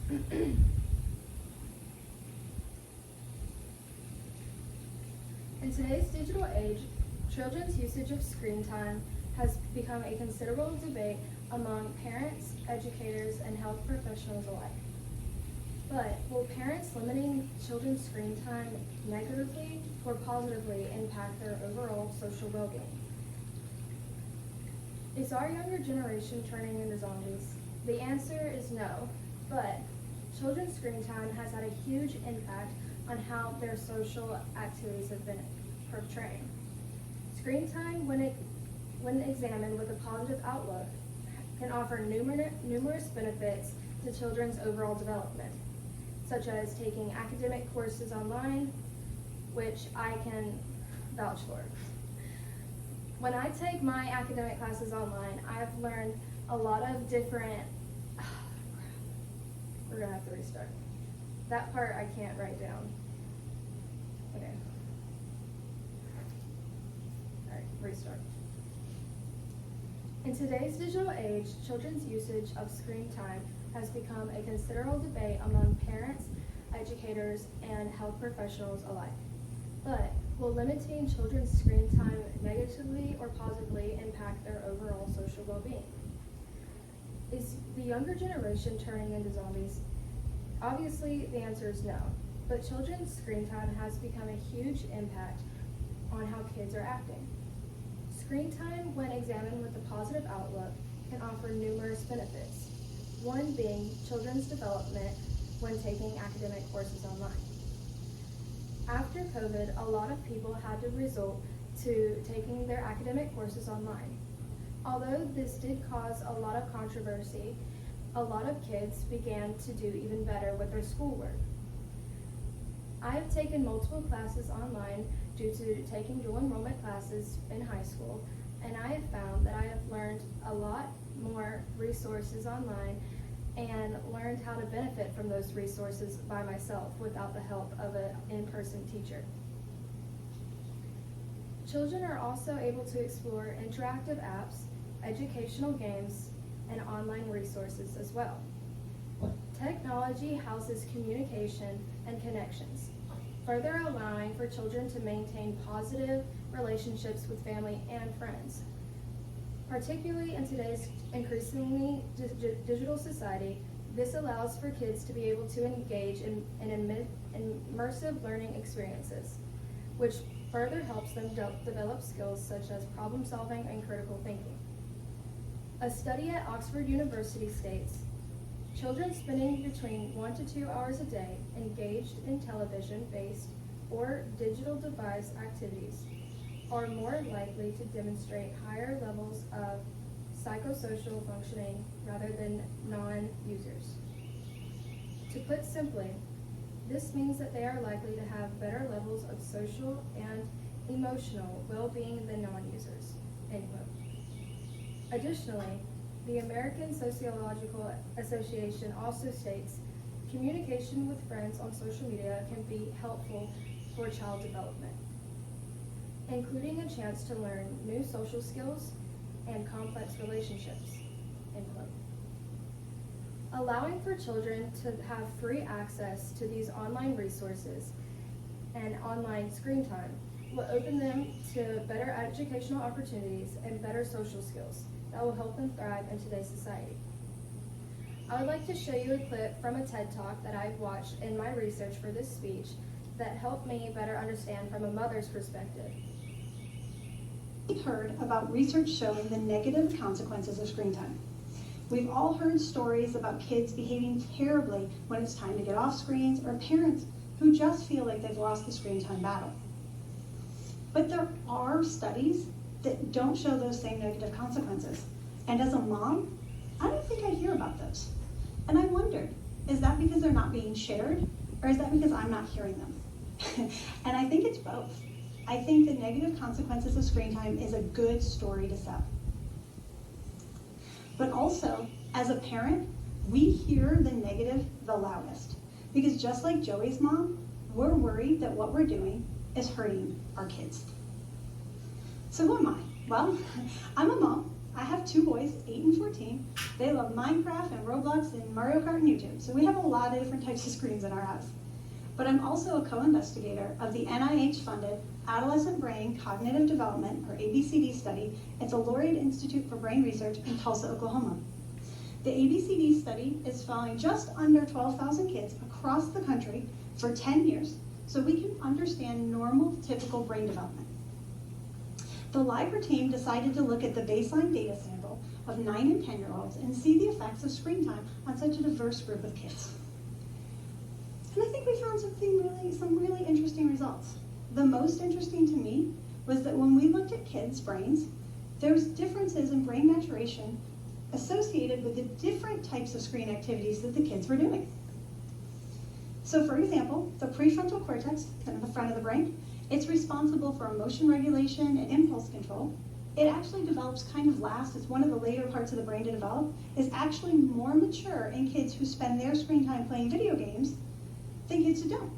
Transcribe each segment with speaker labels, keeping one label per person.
Speaker 1: In today's digital age, children's usage of screen time has become a considerable debate among parents, educators, and health professionals alike. But will parents limiting children's screen time negatively or positively impact their overall social well-being? Is our younger generation turning into zombies? The answer is no, but children's screen time has had a huge impact on how their social activities have been portrayed. Screen time, when examined with a positive outlook, can offer numerous benefits to children's overall development, such as taking academic courses online, which I can vouch for. When I take my academic classes online, I've learned a lot of different, we're gonna have to restart. That part I can't write down. Okay. All right, restart. In today's digital age, children's usage of screen time has become a considerable debate among parents, educators, and health professionals alike. But will limiting children's screen time negatively or positively impact their overall social well-being? Is the younger generation turning into zombies? Obviously, the answer is no. But children's screen time has become a huge impact on how kids are acting. Screen time, when examined with a positive outlook, can offer numerous benefits. One being children's development when taking academic courses online. After COVID, a lot of people had to resort to taking their academic courses online. Although this did cause a lot of controversy, a lot of kids began to do even better with their schoolwork. I have taken multiple classes online due to taking dual enrollment classes in high school, and I have found that I have learned a lot more resources online and learned how to benefit from those resources by myself without the help of an in-person teacher. Children are also able to explore interactive apps, educational games, and online resources as well. Technology houses communication and connections, further allowing for children to maintain positive relationships with family and friends. Particularly in today's increasingly digital society, this allows for kids to be able to engage in immersive learning experiences, which further helps them develop skills such as problem solving and critical thinking. A study at Oxford University states, children spending between 1 to 2 hours a day engaged in television-based or digital device activities are more likely to demonstrate higher levels of psychosocial functioning rather than non-users. To put simply, this means that they are likely to have better levels of social and emotional well-being than non-users. End quote. Additionally, the American Sociological Association also states communication with friends on social media can be helpful for child development, including a chance to learn new social skills and complex relationships. End quote. Allowing for children to have free access to these online resources and online screen time will open them to better educational opportunities and better social skills that will help them thrive in today's society. I would like to show you a clip from a TED Talk that I've watched in my research for this speech that helped me better understand from a mother's perspective.
Speaker 2: We've heard about research showing the negative consequences of screen time. We've all heard stories about kids behaving terribly when it's time to get off screens, or parents who just feel like they've lost the screen time battle. But there are studies that don't show those same negative consequences. And as a mom, I don't think I hear about those. And I wondered, is that because they're not being shared, or is that because I'm not hearing them? And I think it's both. I think the negative consequences of screen time is a good story to sell. But also, as a parent, we hear the negative the loudest. Because just like Joey's mom, we're worried that what we're doing is hurting our kids. So who am I? Well, I'm a mom I have two boys, 8 and 14. They love Minecraft and Roblox and Mario Kart and YouTube. So we have a lot of different types of screens in our house. But I'm also a co-investigator of the NIH-funded Adolescent Brain Cognitive Development, or ABCD study at the Laureate Institute for Brain Research in Tulsa, Oklahoma. The ABCD study is following just under 12,000 kids across the country for 10 years so we can understand normal, typical brain development. The LIBRA team decided to look at the baseline data sample of 9 and 10-year-olds and see the effects of screen time on such a diverse group of kids. And I think we found some really interesting results. The most interesting to me was that when we looked at kids' brains, there's differences in brain maturation associated with the different types of screen activities that the kids were doing. So for example, the prefrontal cortex, kind of the front of the brain, it's responsible for emotion regulation and impulse control. It actually develops kind of last. It's one of the later parts of the brain to develop. It's actually more mature in kids who spend their screen time playing video games than kids who don't.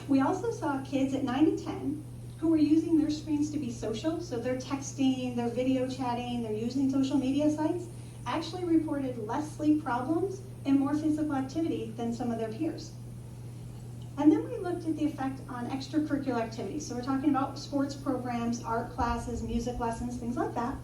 Speaker 2: We also saw kids at 9 and 10 who were using their screens to be social, so they're texting, they're video chatting, they're using social media sites, actually reported less sleep problems and more physical activity than some of their peers. And then we looked at the effect on extracurricular activities. So we're talking about sports programs, art classes, music lessons, things like that,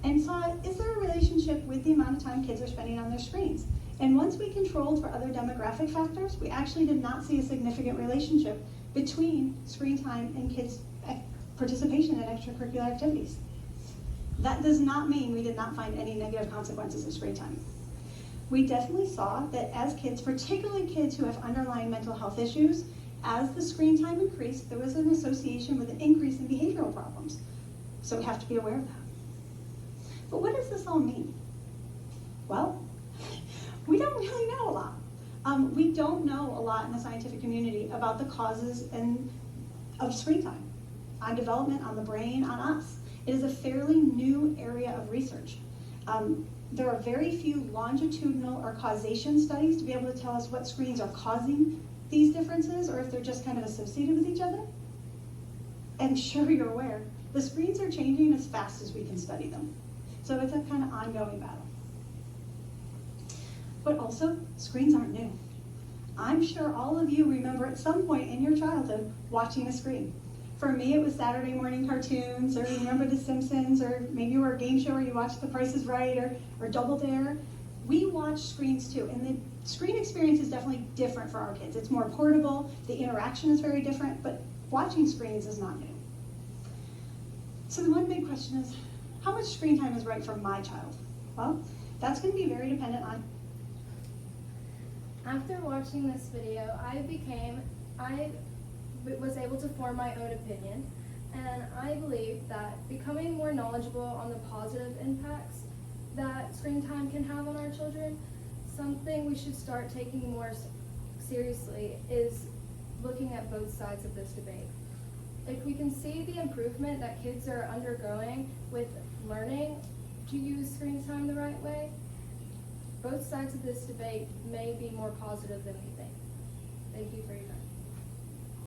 Speaker 2: and saw, is there a relationship with the amount of time kids are spending on their screens? And once we controlled for other demographic factors, we actually did not see a significant relationship between screen time and kids' participation in extracurricular activities. That does not mean we did not find any negative consequences of screen time. We definitely saw that as kids, particularly kids who have underlying mental health issues, as the screen time increased, there was an association with an increase in behavioral problems. So we have to be aware of that. But what does this all mean? Well, we don't really know a lot. We don't know a lot in the scientific community about the causes of screen time, on development, on the brain, on us. It is a fairly new area of research. There are very few longitudinal or causation studies to be able to tell us what screens are causing these differences or if they're just kind of associated with each other. And sure, you're aware, the screens are changing as fast as we can study them. So it's a kind of ongoing battle. But also, screens aren't new. I'm sure all of you remember at some point in your childhood watching a screen. For me, it was Saturday morning cartoons, or you remember The Simpsons, or maybe you were a game show where you watched The Price is Right, or Double Dare. We watch screens too, and the screen experience is definitely different for our kids. It's more portable, the interaction is very different, but watching screens is not new. So the one big question is, how much screen time is right for my child? Well, that's going to be very dependent on.
Speaker 1: After watching this video, I was able to form my own opinion, and I believe that becoming more knowledgeable on the positive impacts that screen time can have on our children, something we should start taking more seriously is looking at both sides of this debate. If we can see the improvement that kids are undergoing with learning to use screen time the right way, both sides of this debate may be more positive than we think. Thank you for your time.